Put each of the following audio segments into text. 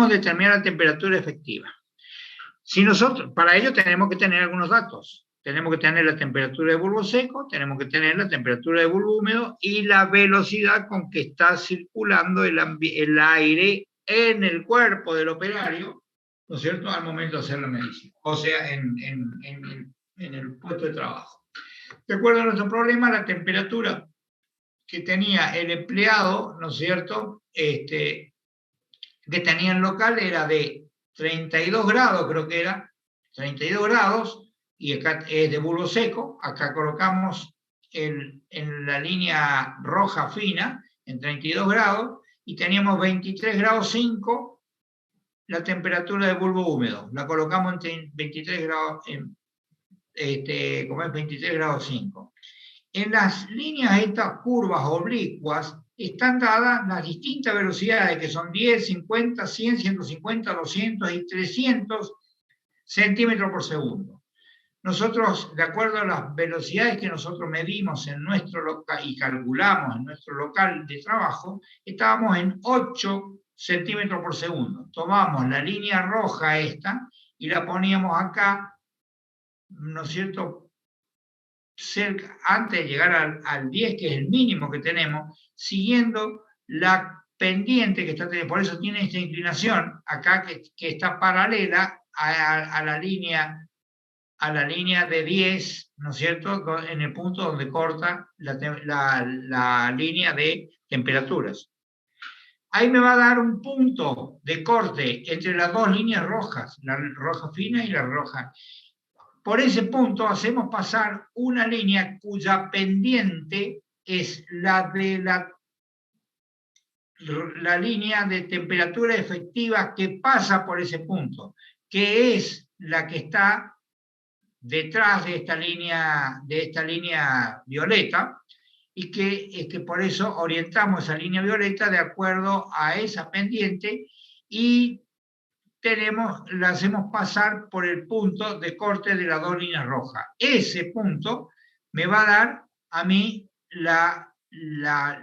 queremos determinar la temperatura efectiva. Si nosotros, para ello tenemos que tener algunos datos. Tenemos que tener la temperatura de bulbo seco, tenemos que tener la temperatura de bulbo húmedo y la velocidad con que está circulando el aire en el cuerpo del operario, ¿no es cierto?, al momento de hacer la medición, o sea, en el puesto de trabajo. De acuerdo a nuestro problema, la temperatura que tenía el empleado, ¿no es cierto?, que tenía en local era de 32 grados, creo que era, 32 grados, y acá es de bulbo seco, acá colocamos en la línea roja fina, en 32 grados, y teníamos 23 grados 5 la temperatura de bulbo húmedo, la colocamos en 23 grados, como es 23 grados 5. En las líneas estas curvas oblicuas están dadas las distintas velocidades, que son 10, 50, 100, 150, 200 y 300 centímetros por segundo. Nosotros, de acuerdo a las velocidades que nosotros medimos en nuestro local y calculamos en nuestro local de trabajo, estábamos en 8 centímetros por segundo. Tomamos la línea roja esta y la poníamos acá, ¿no es cierto?, cerca, antes de llegar al 10, que es el mínimo que tenemos, siguiendo la pendiente que está, por eso tiene esta inclinación acá que está paralela a la línea de 10, ¿no es cierto?, en el punto donde corta la línea de temperaturas. Ahí me va a dar un punto de corte entre las dos líneas rojas, la roja fina y la roja. Por ese punto hacemos pasar una línea cuya pendiente es la de la línea de temperatura efectiva que pasa por ese punto, que es la que está detrás de esta línea violeta, y que por eso orientamos esa línea violeta de acuerdo a esa pendiente y la hacemos pasar por el punto de corte de las dos líneas rojas. Ese punto me va a dar a mí la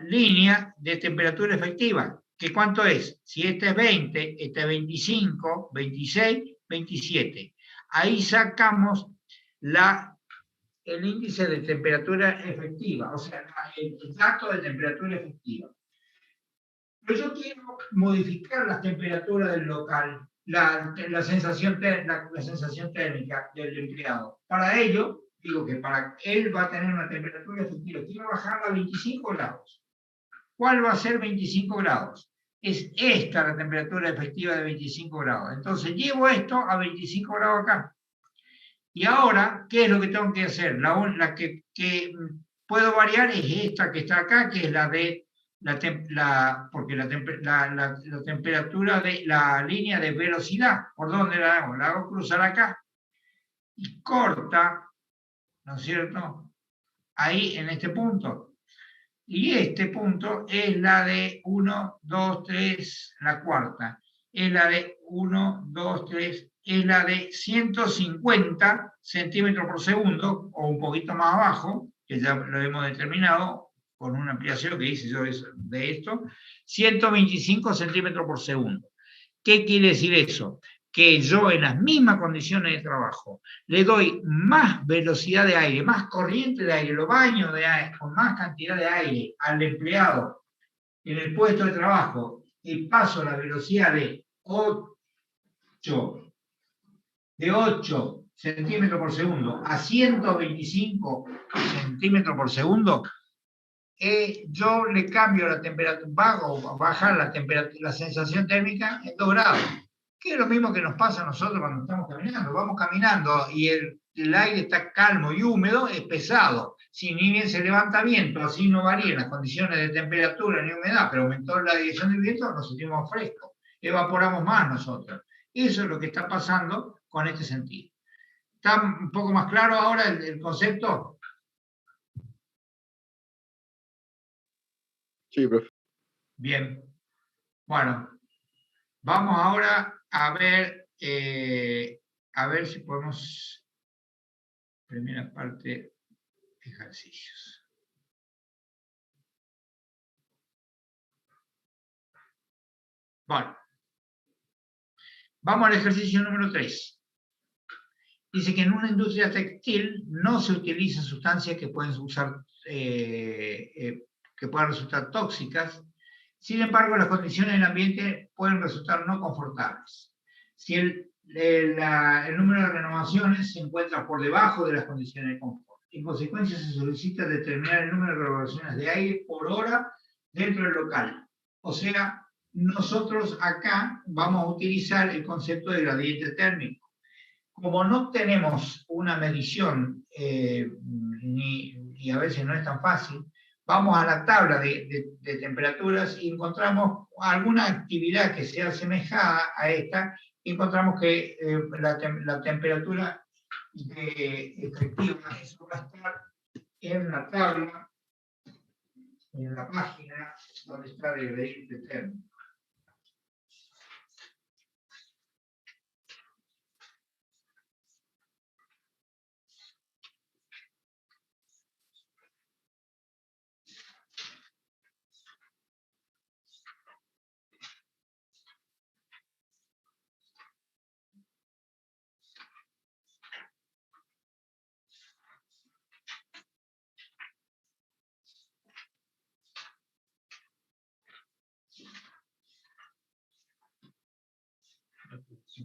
línea de temperatura efectiva, que ¿cuánto es? Si esta es 20, esta es 25, 26, 27. Ahí sacamos el índice de temperatura efectiva, o sea, el dato de temperatura efectiva. Pero yo quiero modificar las temperaturas del local, la sensación térmica del empleado. Para ello, digo que para él va a tener una temperatura efectiva, quiero bajarla a 25 grados. ¿Cuál va a ser 25 grados? Es esta la temperatura efectiva de 25 grados. Entonces llevo esto a 25 grados acá. Y ahora, ¿qué es lo que tengo que hacer? La que puedo variar es esta que está acá, que es la de porque la temperatura de la línea de velocidad, ¿por dónde la hago? La hago cruzar acá y corta, ¿no es cierto?, ahí en este punto. Y este punto es la de 1, 2, 3, la cuarta. Es la de 1, 2, 3, es la de 150 centímetros por segundo, o un poquito más abajo, que ya lo hemos determinado con una ampliación que hice yo de esto, 125 centímetros por segundo. ¿Qué quiere decir eso? Que yo en las mismas condiciones de trabajo le doy más velocidad de aire, más corriente de aire, lo baño de aire, con más cantidad de aire al empleado en el puesto de trabajo y paso la velocidad de 8 centímetros por segundo a 125 centímetros por segundo, yo le cambio la temperatura, bajar la sensación térmica en 2 grados. Que es lo mismo que nos pasa a nosotros cuando estamos caminando. Vamos caminando y el aire está calmo y húmedo, es pesado. Si ni bien se levanta viento, así no varían las condiciones de temperatura ni humedad, pero aumentó la dirección del viento, nos sentimos frescos, evaporamos más nosotros. Eso es lo que está pasando con este sentido. ¿Está un poco más claro ahora el concepto? Sí, profe. Bien. Bueno, vamos ahora a ver si podemos, primera parte, ejercicios. Bueno, Vamos al ejercicio número 3. Dice que en una industria textil no se utilizan sustancias que pueden resultar tóxicas. Sin embargo, las condiciones del ambiente pueden resultar no confortables. Si el número de renovaciones se encuentra por debajo de las condiciones de confort. En consecuencia, se solicita determinar el número de renovaciones de aire por hora dentro del local. O sea, nosotros acá vamos a utilizar el concepto de gradiente térmico. Como no tenemos una medición, y a veces no es tan fácil, vamos a la tabla de temperaturas y encontramos alguna actividad que sea asemejada a esta, y encontramos que la temperatura efectiva, eso va a estar en la tabla, en la página donde está el gradiente térmico.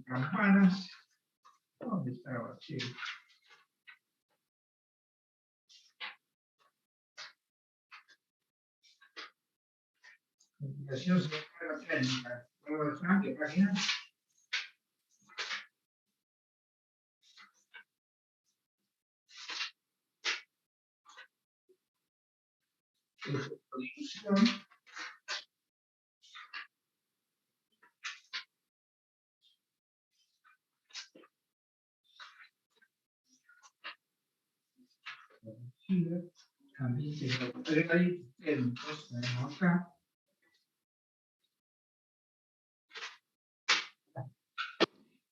Campanas. ¿Dónde estaba? Sí. Ventilación sobre carga térmica. ¿Qué página? Producción. Ambiente térmicos, tenemos acá.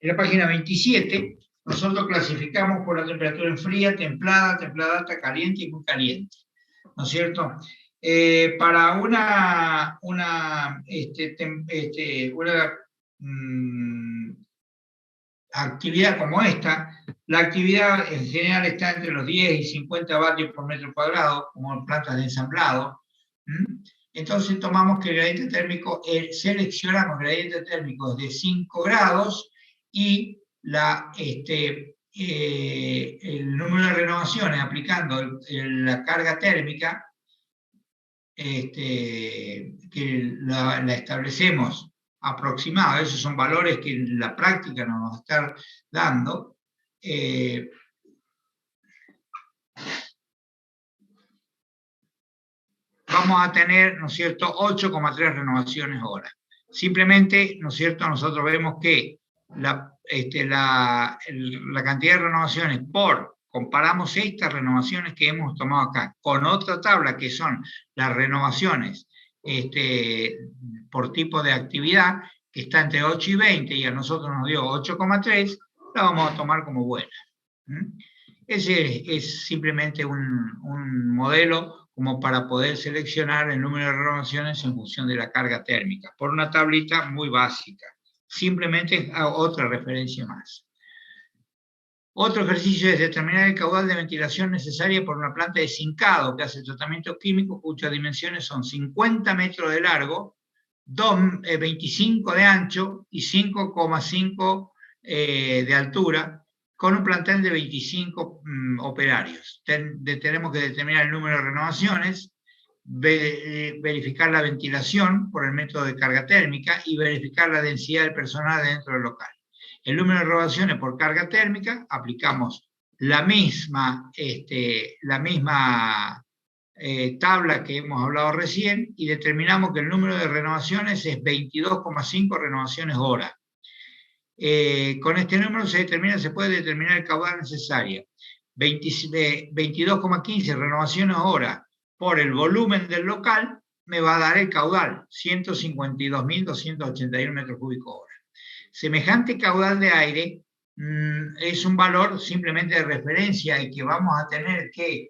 En la página 27, nosotros clasificamos por la temperatura en fría, templada, templada alta, caliente y muy caliente. ¿No es cierto? Para una actividad como esta, la actividad en general está entre los 10 y 50 vatios por metro cuadrado, como en plantas de ensamblado. Entonces tomamos que el gradiente térmico, seleccionamos gradientes térmicos de 5 grados y el número de renovaciones aplicando la carga térmica, que la establecemos aproximada. Esos son valores que la práctica nos va a estar dando. Vamos a tener, ¿no es cierto?, 8,3 renovaciones hora. Simplemente, ¿no es cierto?, nosotros vemos que la cantidad de renovaciones comparamos estas renovaciones que hemos tomado acá con otra tabla que son las renovaciones por tipo de actividad, que está entre 8 y 20 y a nosotros nos dio 8,3, la vamos a tomar como buena. Ese es simplemente un modelo como para poder seleccionar el número de renovaciones en función de la carga térmica, por una tablita muy básica. Simplemente otra referencia más. Otro ejercicio es determinar el caudal de ventilación necesaria por una planta de cincado que hace tratamientos químicos cuyas dimensiones son 50 metros de largo, 25 de ancho y 5,5 de altura, con un plantel de 25 operarios. Tenemos que determinar el número de renovaciones, verificar la ventilación por el método de carga térmica y verificar la densidad del personal dentro del local. El número de renovaciones por carga térmica, aplicamos la misma tabla que hemos hablado recién y determinamos que el número de renovaciones es 22,5 renovaciones hora. Con este número se puede determinar el caudal necesario. 22,15 renovaciones hora por el volumen del local me va a dar el caudal, 152.281 metros cúbicos hora. Semejante caudal de aire es un valor simplemente de referencia y que vamos a tener que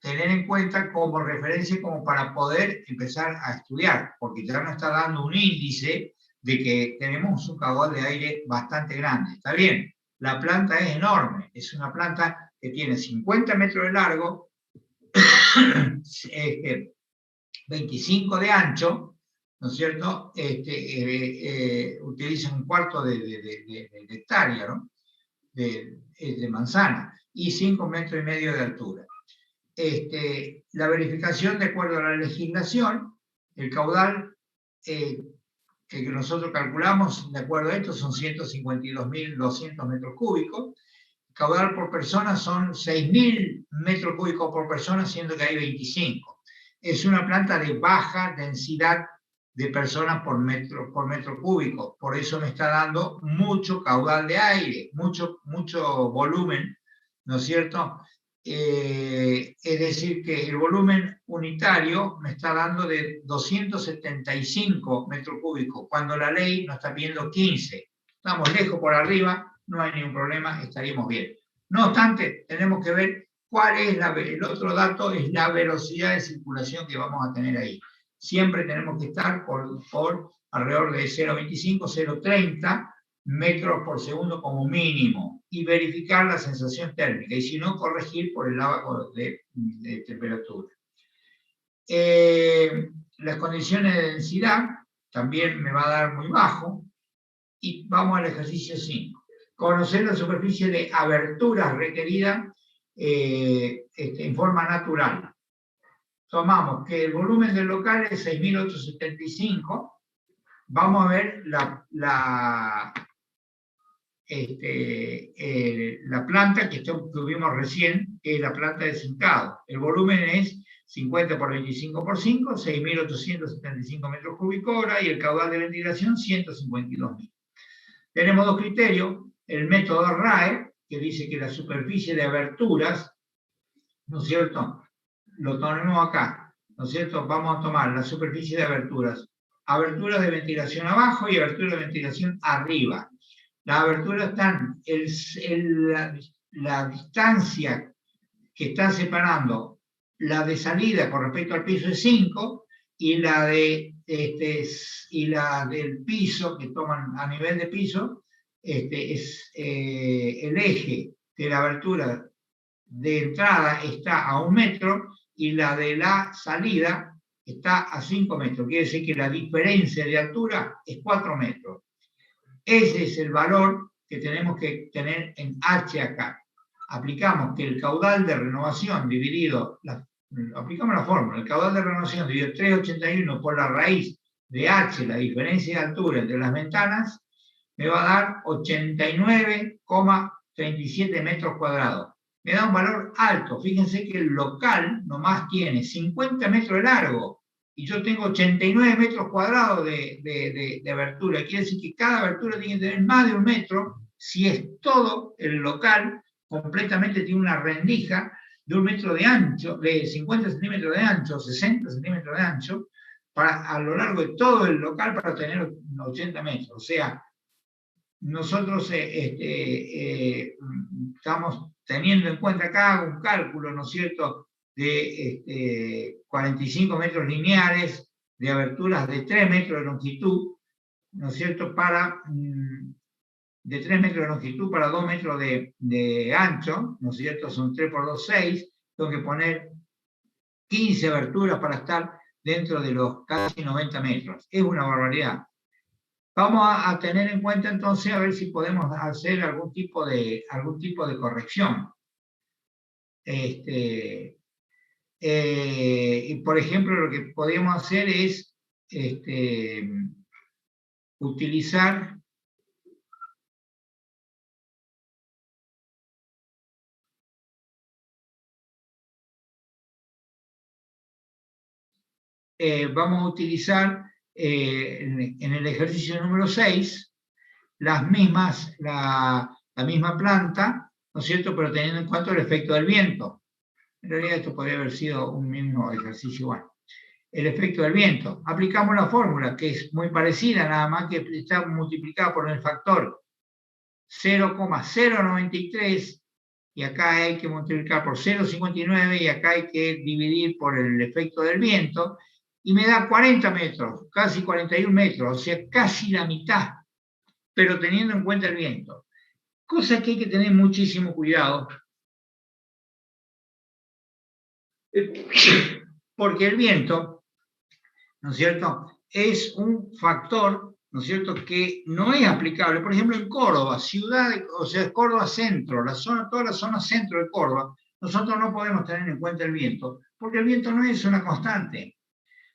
tener en cuenta como referencia como para poder empezar a estudiar, porque ya nos está dando un índice de que tenemos un caudal de aire bastante grande. Está bien, la planta es enorme, es una planta que tiene 50 metros de largo, 25 de ancho, ¿no es cierto? Utiliza un cuarto de hectárea, ¿no? de manzana, y 5 metros y medio de altura. La verificación, de acuerdo a la legislación, el caudal que nosotros calculamos, de acuerdo a esto, son 152.200 metros cúbicos. El caudal por persona son 6.000 metros cúbicos por persona, siendo que hay 25. Es una planta de baja densidad de personas por metro cúbico. Por eso me está dando mucho caudal de aire, mucho volumen, ¿no es cierto? Es decir, que el volumen unitario me está dando de 275 metros cúbicos, cuando la ley nos está pidiendo 15. Estamos lejos por arriba, no hay ningún problema, estaríamos bien. No obstante, tenemos que ver cuál es el otro dato, es la velocidad de circulación que vamos a tener ahí. Siempre tenemos que estar por alrededor de 0,25, 0,30 metros por segundo como mínimo, y verificar la sensación térmica, y si no, corregir por el lavado de temperatura. Las condiciones de densidad también me va a dar muy bajo, y vamos al ejercicio 5. Conocer la superficie de aberturas requerida en forma natural. Tomamos que el volumen del local es 6.875, vamos a ver la planta que tuvimos recién, que es la planta de Cincado. El volumen es 50 por 25 por 5, 6.875 metros cúbicos hora, y el caudal de ventilación 152.000. Tenemos dos criterios: el método RAE, que dice que la superficie de aberturas, ¿no es cierto?, lo tomamos acá, ¿no es cierto? Vamos a tomar la superficie de aberturas de ventilación abajo y aberturas de ventilación arriba. Las aberturas están la distancia que está separando la de salida con respecto al piso es 5, y la del piso, que toman a nivel de piso, es el eje de la abertura de entrada está a 1 metro, y la de la salida está a 5 metros. Quiere decir que la diferencia de altura es 4 metros. Ese es el valor que tenemos que tener en H acá. Aplicamos que el caudal de renovación dividido, aplicamos la fórmula, el caudal de renovación dividido 3,81 por la raíz de H, la diferencia de altura entre las ventanas, me va a dar 89,37 metros cuadrados. Me da un valor alto. Fíjense que el local nomás tiene 50 metros de largo, y yo tengo 89 metros cuadrados de abertura. Quiere decir que cada abertura tiene que tener más de 1 metro, si es todo el local completamente, tiene una rendija de 1 metro de ancho, de 50 centímetros de ancho, 60 centímetros de ancho, a lo largo de todo el local, para tener 80 metros. O sea, nosotros estamos teniendo en cuenta acá un cálculo, ¿no es cierto?, de 45 metros lineales de aberturas de 3 metros de longitud, ¿no es cierto?, de 3 metros de longitud para 2 metros de ancho, ¿no es cierto?, son 3 por 2, 6, tengo que poner 15 aberturas para estar dentro de los casi 90 metros. Es una barbaridad. Vamos a tener en cuenta entonces a ver si podemos hacer algún tipo de corrección. Por ejemplo, lo que podemos hacer es utilizar vamos a utilizar en el ejercicio número 6 la misma planta, ¿no es cierto?, pero teniendo en cuenta el efecto del viento. En realidad esto podría haber sido un mismo ejercicio igual. El efecto del viento. Aplicamos la fórmula, que es muy parecida, nada más que está multiplicada por el factor 0,093, y acá hay que multiplicar por 0,59, y acá hay que dividir por el efecto del viento, y me da 40 metros, casi 41 metros, o sea, casi la mitad, pero teniendo en cuenta el viento. Cosa que hay que tener muchísimo cuidado, porque el viento, ¿no es cierto?, es un factor, ¿no es cierto?, que no es aplicable. Por ejemplo, en Córdoba, ciudad, o sea, Córdoba centro, toda la zona centro de Córdoba, nosotros no podemos tener en cuenta el viento, porque el viento no es una constante.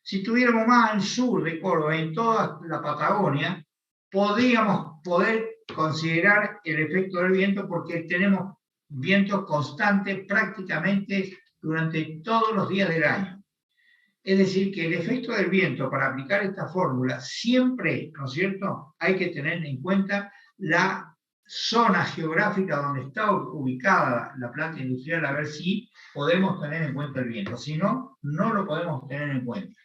Si tuviéramos más al sur de Córdoba, en toda la Patagonia, podríamos poder considerar el efecto del viento, porque tenemos viento constante prácticamente durante todos los días del año. Es decir, que el efecto del viento, para aplicar esta fórmula, siempre, ¿no es cierto?, hay que tener en cuenta la zona geográfica donde está ubicada la planta industrial, a ver si podemos tener en cuenta el viento. Si no, no lo podemos tener en cuenta.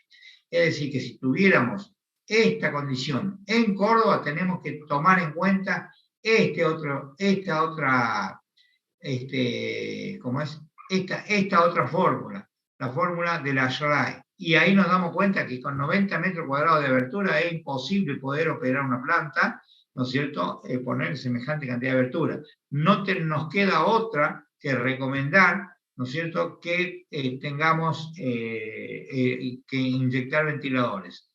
Es decir, que si tuviéramos esta condición en Córdoba, tenemos que tomar en cuenta esta otra fórmula, la fórmula de la SRAE. Y ahí nos damos cuenta que con 90 metros cuadrados de abertura es imposible poder operar una planta, ¿no es cierto?, poner semejante cantidad de abertura. No nos queda otra que recomendar, ¿no es cierto?, que tengamos que inyectar ventiladores.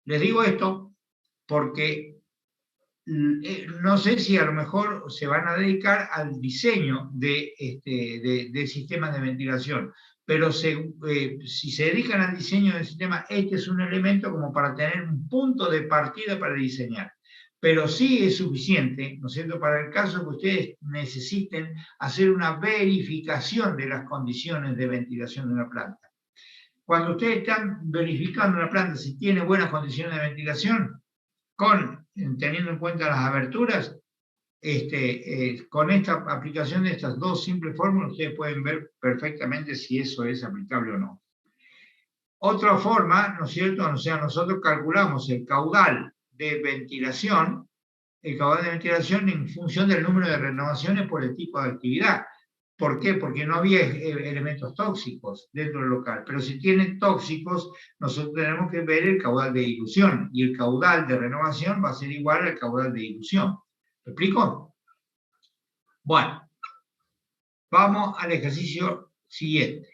Les digo esto porque no sé si a lo mejor se van a dedicar al diseño de sistemas de ventilación, pero si se dedican al diseño del sistema, este es un elemento como para tener un punto de partida para diseñar. Pero sí es suficiente, ¿no es cierto?, para el caso que ustedes necesiten hacer una verificación de las condiciones de ventilación de una planta. Cuando ustedes están verificando una planta si tiene buenas condiciones de ventilación, teniendo en cuenta las aberturas, con esta aplicación de estas dos simples fórmulas, ustedes pueden ver perfectamente si eso es aplicable o no. Otra forma, ¿no es cierto?, o sea, nosotros calculamos el caudal de ventilación en función del número de renovaciones por el tipo de actividad. ¿Por qué? Porque no había elementos tóxicos dentro del local. Pero si tienen tóxicos, nosotros tenemos que ver el caudal de dilución. Y el caudal de renovación va a ser igual al caudal de dilución. ¿Me explico? Bueno, vamos al ejercicio siguiente.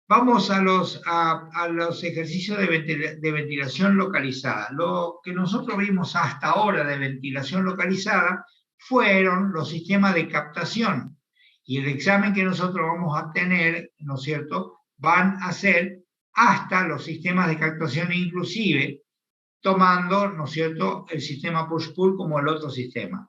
Vamos a los ejercicios de ventilación localizada. Lo que nosotros vimos hasta ahora de ventilación localizada fueron los sistemas de captación. Y el examen que nosotros vamos a tener, ¿no es cierto?, van a ser hasta los sistemas de captación, inclusive tomando, ¿no es cierto?, el sistema push-pull como el otro sistema.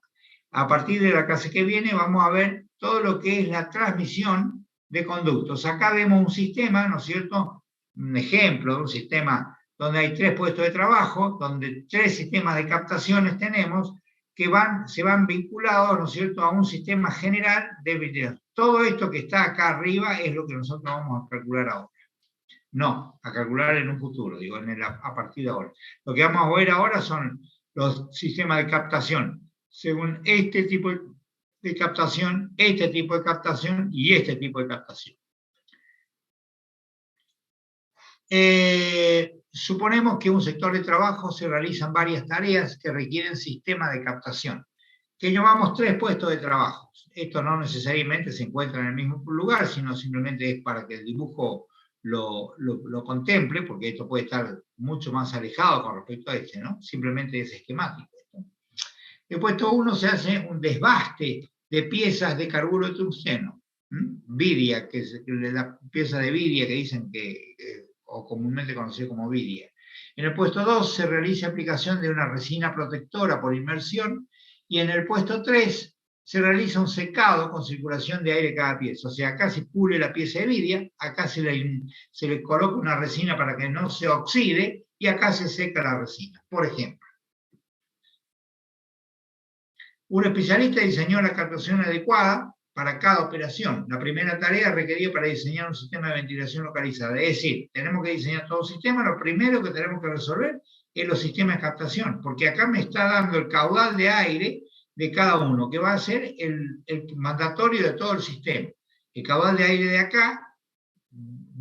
A partir de la clase que viene vamos a ver todo lo que es la transmisión de conductos. Acá vemos un sistema, ¿no es cierto?, un ejemplo de un sistema donde hay 3 puestos de trabajo, donde 3 sistemas de captaciones tenemos, que se van vinculados, ¿no es cierto?, a un sistema general de ventilación. Todo esto que está acá arriba es lo que nosotros vamos a calcular ahora. No, a calcular en un futuro, digo, a partir de ahora. Lo que vamos a ver ahora son los sistemas de captación, según este tipo de captación, este tipo de captación y este tipo de captación. Suponemos que en un sector de trabajo se realizan varias tareas que requieren sistemas de captación, que llamamos 3 puestos de trabajo. Esto no necesariamente se encuentra en el mismo lugar, sino simplemente es para que el dibujo lo contemple, porque esto puede estar mucho más alejado con respecto a este, ¿no? Simplemente es esquemático. En puesto 1 se hace un desbaste de piezas de carburo de tungsteno, vidia, que es la pieza de vidia que dicen o comúnmente conocida como vidia. En el puesto 2 se realiza aplicación de una resina protectora por inmersión, y en el puesto 3 se realiza un secado con circulación de aire cada pieza. O sea, acá se pule la pieza de vidia, acá se le coloca una resina para que no se oxide, y acá se seca la resina, por ejemplo. Un especialista diseñó la captación adecuada para cada operación. La primera tarea requerida para diseñar un sistema de ventilación localizada. Es decir, tenemos que diseñar todo el sistema. Lo primero que tenemos que resolver es los sistemas de captación, porque acá me está dando el caudal de aire de cada uno, que va a ser el mandatorio de todo el sistema. El caudal de aire de acá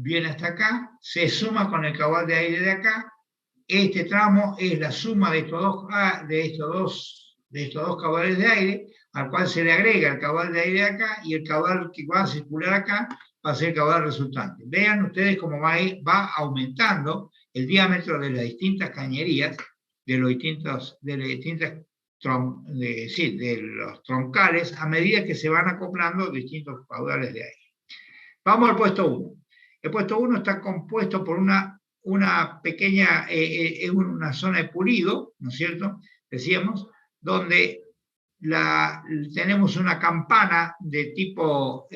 viene hasta acá, se suma con el caudal de aire de acá. Este tramo es la suma de estos dos caudales de aire, al cual se le agrega el caudal de aire de acá, y el caudal que va a circular acá va a ser el caudal resultante. Vean ustedes cómo va aumentando el diámetro de las distintas cañerías, de los troncales, a medida que se van acoplando distintos caudales de aire. Vamos al puesto 1. El puesto 1 está compuesto por una pequeña, una zona de pulido, ¿no es cierto? Decíamos, donde tenemos una campana de tipo,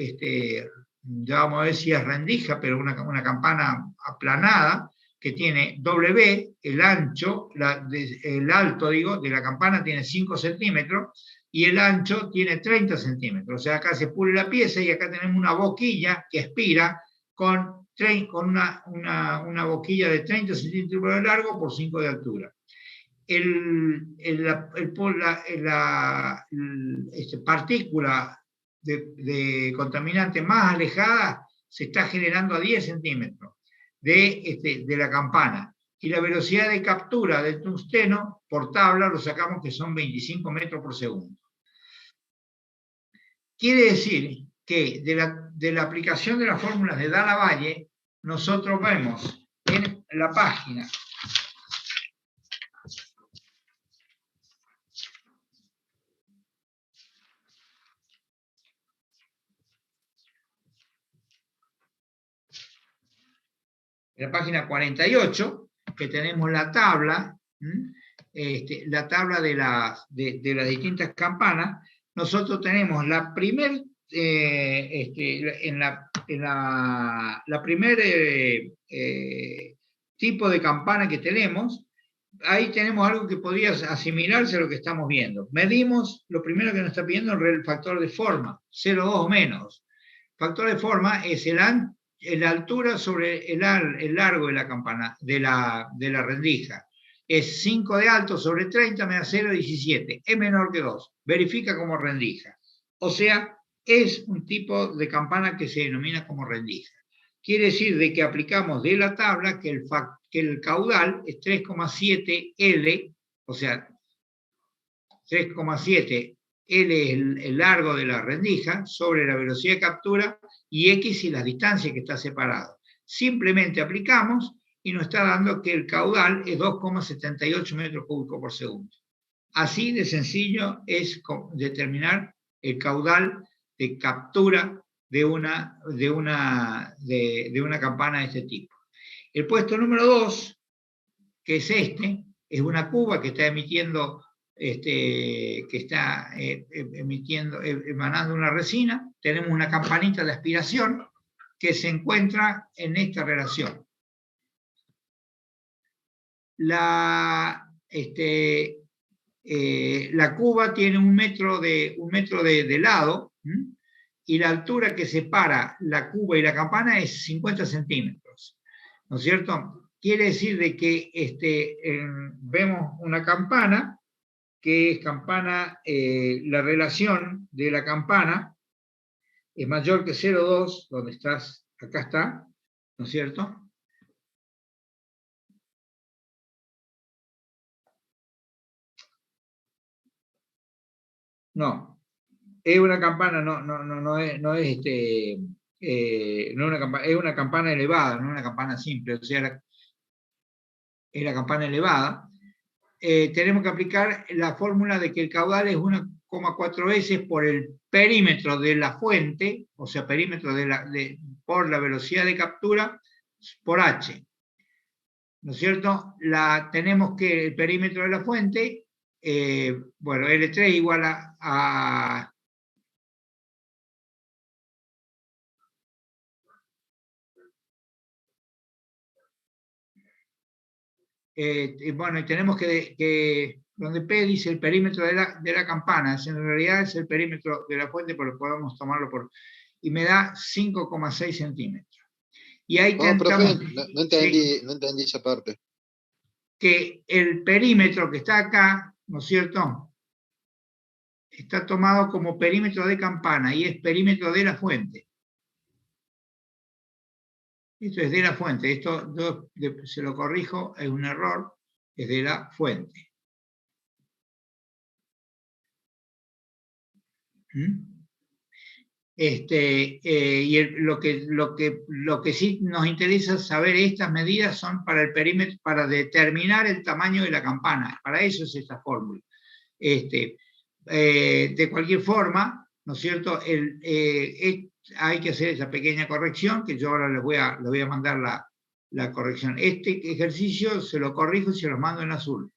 ya vamos a ver si es rendija, pero una campana aplanada, que tiene W, el ancho, el alto, digo, de la campana tiene 5 centímetros, y el ancho tiene 30 centímetros. O sea, acá se pule la pieza y acá tenemos una boquilla que expira con una boquilla de 30 centímetros de largo por 5 de altura. Partícula de contaminante más alejada se está generando a 10 centímetros de la campana. Y la velocidad de captura del tungsteno por tabla lo sacamos que son 25 metros por segundo. Quiere decir que de la aplicación de las fórmulas de Dalla-Valle, nosotros vemos en la página en la página 48, que tenemos la tabla, la tabla de las distintas campanas. Nosotros tenemos la primer, tipo de campana que tenemos. Ahí tenemos algo que podría asimilarse a lo que estamos viendo. Medimos, lo primero que nos está pidiendo es el factor de forma, 0,2 o menos. Factor de forma es la altura sobre el largo de la campana, de la rendija. Es 5 de alto sobre 30, me da 0,17. Es menor que 2. Verifica como rendija. O sea, es un tipo de campana que se denomina como rendija. Quiere decir de que aplicamos de la tabla que el caudal es 3,7 L, o sea, 3,7 L es el largo de la rendija sobre la velocidad de captura y X y las distancias que está separado. Simplemente aplicamos y nos está dando que el caudal es 2,78 metros cúbicos por segundo. Así de sencillo es determinar el caudal de captura de una campana de este tipo. El puesto número 2, que es es una cuba que está emitiendo, emanando una resina. Tenemos una campanita de aspiración que se encuentra en esta relación. La cuba tiene un metro de lado, y la altura que separa la cuba y la campana es 50 centímetros, ¿no es cierto? Quiere decir de que vemos una campana, que es campana, la relación de la campana es mayor que 0,2, donde estás, acá está, ¿no es cierto? No, es una campana, no es una campana, es una campana elevada, no una campana simple, o sea, es la campana elevada. Tenemos que aplicar la fórmula de que el caudal es 1,4 veces por el perímetro de la fuente, o sea, perímetro por la velocidad de captura por H. ¿No es cierto? Tenemos que el perímetro de la fuente, bueno, L3 igual a bueno, y tenemos que donde P dice el perímetro de la campana, en realidad es el perímetro de la fuente, pero podemos tomarlo y me da 5,6 centímetros. Y ahí profe, no entendí esa parte. Que el perímetro que está acá, ¿no es cierto?, está tomado como perímetro de campana y es perímetro de la fuente. Esto es de la fuente. Esto yo se lo corrijo, es un error, es de la fuente. Lo que sí nos interesa saber estas medidas son para el perímetro, para determinar el tamaño de la campana. Para eso es esta fórmula. De cualquier forma, ¿no es cierto? Hay que hacer esa pequeña corrección, que yo ahora les voy a mandar la corrección. Este ejercicio se lo corrijo y se lo mando en azul.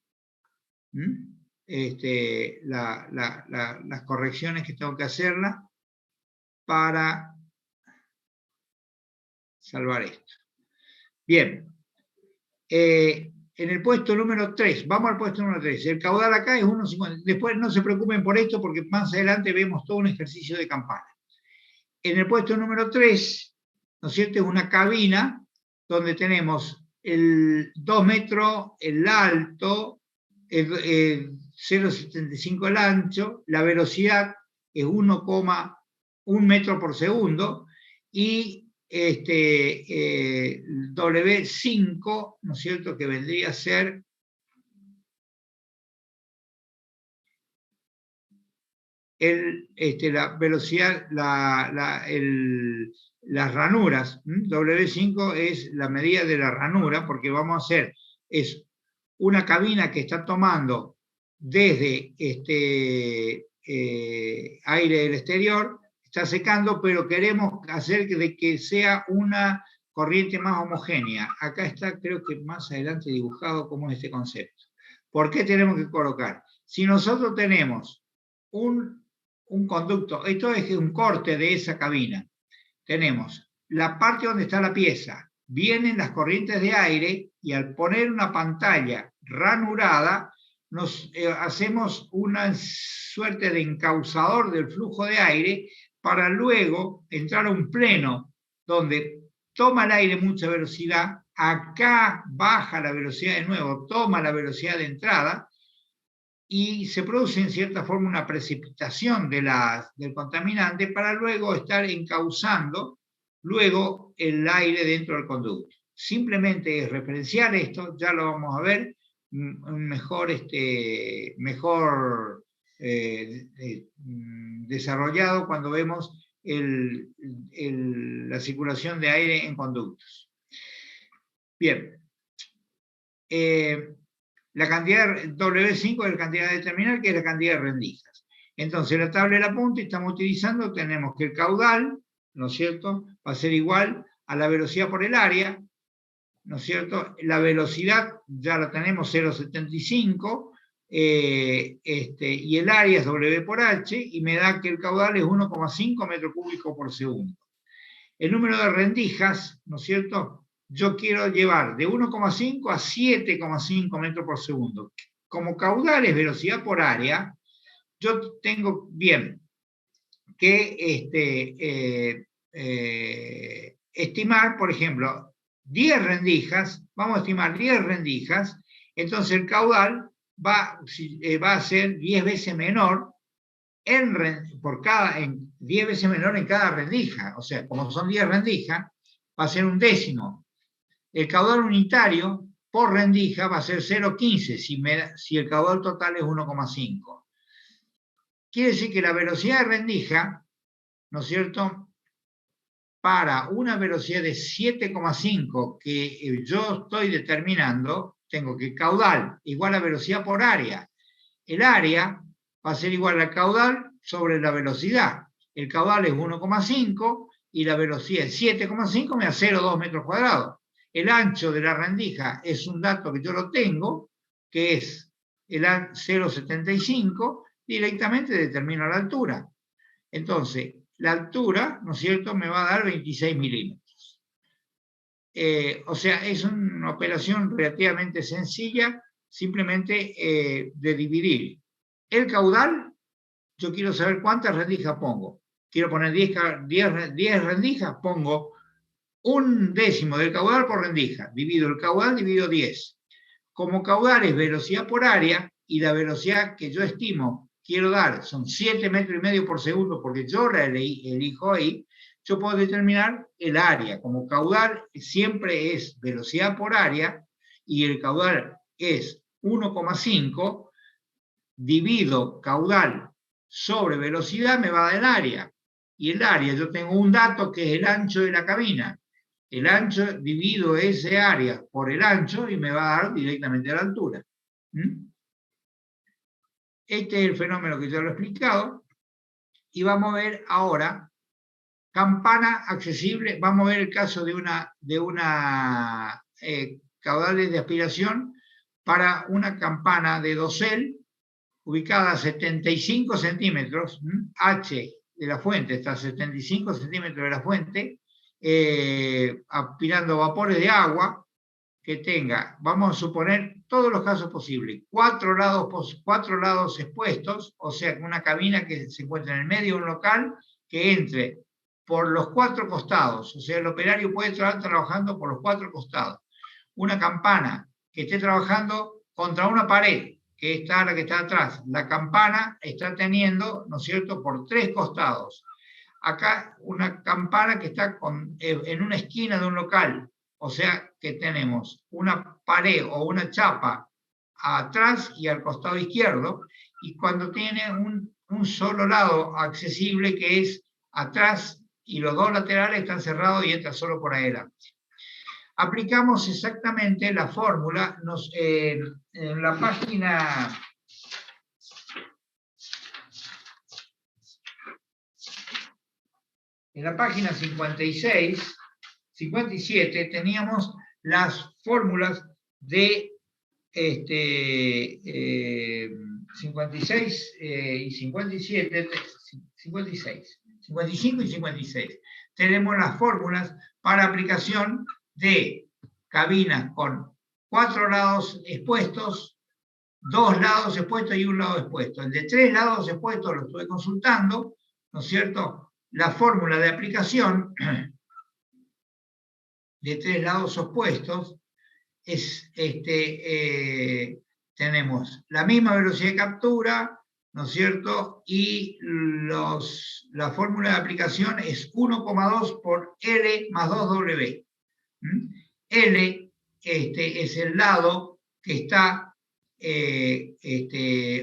Las correcciones que tengo que hacerlas para salvar esto. Bien. En el puesto número 3, vamos al puesto número 3, el caudal acá es 1,50. Después no se preocupen por esto porque más adelante vemos todo un ejercicio de campana. En el puesto número 3, ¿no es cierto? Es una cabina donde tenemos el 2 metros el alto, 0,75 el ancho, la velocidad es 1,1 metro por segundo y W5, ¿no es cierto?, que vendría a ser la velocidad, las ranuras. W5 es la medida de la ranura, porque vamos a hacer, es una cabina que está tomando desde aire del exterior, está secando, pero queremos hacer de que sea una corriente más homogénea. Acá está, creo que más adelante dibujado cómo es este concepto. ¿Por qué tenemos que colocar? Si nosotros tenemos un conducto, esto es un corte de esa cabina, tenemos la parte donde está la pieza, vienen las corrientes de aire y al poner una pantalla ranurada, hacemos una suerte de encausador del flujo de aire para luego entrar a un pleno donde toma el aire mucha velocidad, acá baja la velocidad de nuevo, toma la velocidad de entrada y se produce en cierta forma una precipitación del contaminante para luego estar encauzando luego el aire dentro del conducto. Simplemente es referenciar esto, ya lo vamos a ver mejor desarrollado cuando vemos la circulación de aire en conductos. Bien. La cantidad W5 es la cantidad de terminal, que es la cantidad de rendijas. Entonces, la tabla de la punta estamos utilizando, tenemos que el caudal, ¿no es cierto?, va a ser igual a la velocidad por el área, ¿no es cierto? La velocidad ya la tenemos 0,75, y el área es W por H, y me da que el caudal es 1,5 metros cúbicos por segundo. El número de rendijas, ¿no es cierto?, yo quiero llevar de 1,5 a 7,5 metros por segundo. Como caudal es velocidad por área, yo tengo bien que estimar, por ejemplo, 10 rendijas, vamos a estimar 10 rendijas, entonces el caudal va a ser 10 veces menor 10 veces menor en cada rendija. O sea, como son 10 rendijas, va a ser 1/10. El caudal unitario por rendija va a ser 0,15 si el caudal total es 1,5. Quiere decir que la velocidad de rendija, ¿no es cierto?, para una velocidad de 7,5 que yo estoy determinando, tengo que caudal igual a velocidad por área. El área va a ser igual al caudal sobre la velocidad. El caudal es 1,5 y la velocidad es 7,5 me da 0,2 metros cuadrados. El ancho de la rendija es un dato que yo lo tengo, que es el 0,75, directamente determino la altura. Entonces, la altura, ¿no es cierto?, me va a dar 26 milímetros. O sea, es una operación relativamente sencilla, simplemente de dividir. El caudal, yo quiero saber cuántas rendijas pongo. Quiero poner 10 rendijas, pongo 1/10 del caudal por rendija. Divido el caudal, divido 10. Como caudal es velocidad por área, y la velocidad que yo estimo quiero dar son 7,5 metros por segundo, porque yo la elijo ahí, yo puedo determinar el área. Como caudal siempre es velocidad por área, y el caudal es 1,5, divido caudal sobre velocidad, me va a dar el área. Y el área, yo tengo un dato que es el ancho de la cabina. El ancho, divido ese área por el ancho y me va a dar directamente la altura. Este es el fenómeno que ya lo he explicado. Y vamos a ver ahora campana accesible. Vamos a ver el caso de una caudales de aspiración para una campana de dosel ubicada a 75 centímetros, H de la fuente está a 75 centímetros de la fuente, aspirando vapores de agua que tenga, vamos a suponer todos los casos posibles, 4 lados expuestos, o sea, una cabina que se encuentra en el medio de un local que entre por los 4 costados, o sea, el operario puede estar trabajando por los 4 costados. Una campana que esté trabajando contra una pared, que está la que está atrás. La campana está teniendo, ¿no es cierto?, por 3 costados. Acá una campana que está en una esquina de un local, o sea que tenemos una pared o una chapa atrás y al costado izquierdo, y cuando tiene un solo lado accesible que es atrás y los 2 laterales están cerrados y entra solo por adelante. Aplicamos exactamente la fórmula en la página... En la página 56, 57 teníamos las fórmulas de 56 y 57, 56, 55 y 56. Tenemos las fórmulas para aplicación de cabinas con 4 lados expuestos, 2 lados expuestos y un lado expuesto. El de 3 lados expuestos lo estuve consultando, ¿no es cierto? La fórmula de aplicación de 3 lados opuestos es, tenemos la misma velocidad de captura, ¿no es cierto? Y la fórmula de aplicación es 1,2 por L más 2W. L es el lado que está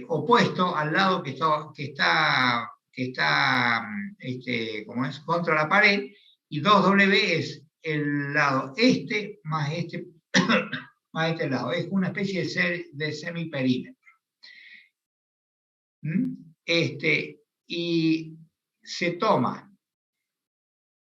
opuesto al lado que está como es, contra la pared, y 2W es el lado más más este lado. Es una especie de semiperímetro. Y se toma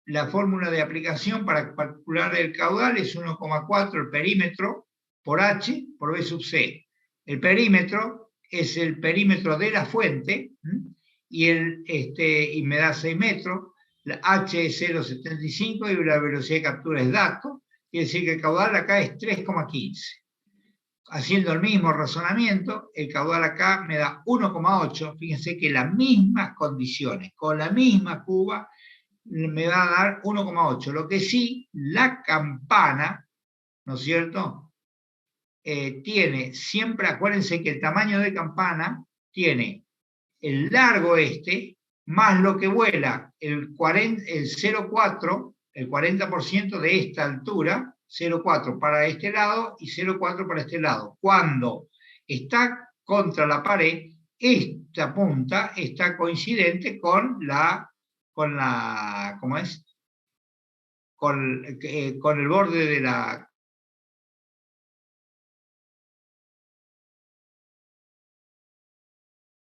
la fórmula de aplicación para calcular el caudal, es 1,4 el perímetro por H por B sub C. El perímetro es el perímetro de la fuente, y me da 6 metros, la H es 0,75 y la velocidad de captura es dato, quiere decir que el caudal acá es 3,15. Haciendo el mismo razonamiento, el caudal acá me da 1,8, fíjense que las mismas condiciones, con la misma cuba, me va a dar 1,8. Lo que sí, la campana, ¿no es cierto?, tiene siempre, acuérdense que el tamaño de campana tiene el largo más lo que vuela, el 0,4, el 40% de esta altura, 0,4 para este lado y 0,4 para este lado. Cuando está contra la pared, esta punta está coincidente con ¿cómo es? Con el borde de la